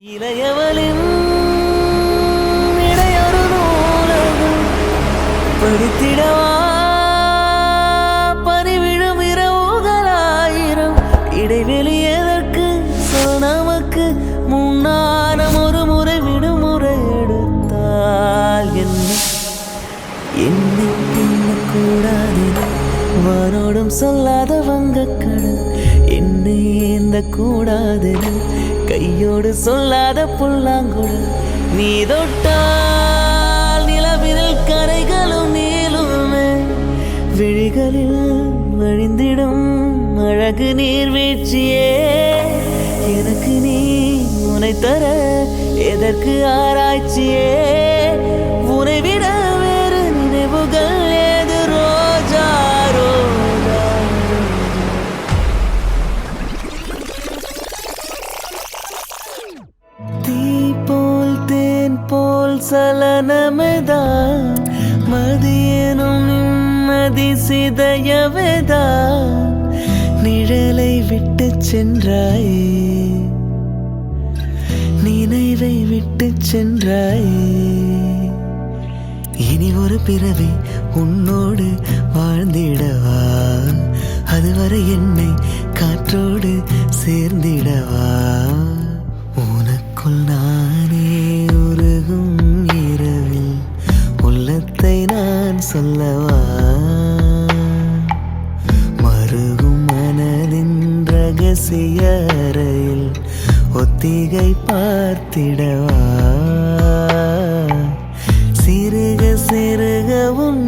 இளையவளின் இடையொரு நூலகம் படித்திடவா பறிவிடும் இரவுகளாயிரம் இடைவெளி எதற்கு சொல் நமக்கு முன்னானம் ஒரு முறை விடுமுறை எடுத்தால் என்னை தின்னக்கூடாது வானோடும் சொல்லாத வங்கக்கடல் என்னை ஏந்த கூடாது கையோடு சொல்லாத புல்லாங்குழல் நீ தொட்டால் நிலவினில் கரைகளும் நீளுமே விழிகளில் வழிந்திடும் அழகு நீர்வீழ்ச்சியே எனக்கு நீ உனை தர எதற்கு ஆராய்ச்சியே உனை விட வேறு நினைவுகள் ஏது ரோஜா ரோஜா தீ போல் தேன் போல் சலனமெதான் மதியனும் நிம்மதி சிதையவேதான் நிழலை விட்டு சென்றாயே நினைவை விட்டு சென்றாயே இனி ஒரு பிறவி உன்னோடு வாழ்ந்திடவா அதுவரை என்னை காற்றோடு சேர்ந்திடவா உனக்குள் நானே உருகும் இரவில் உள்ளத்தை நான் சொல்லவா மருகும் மனதின் ரகசிய அறையில் ஒத்திகை பார்த்திடவா சிறுக சிறுகவும்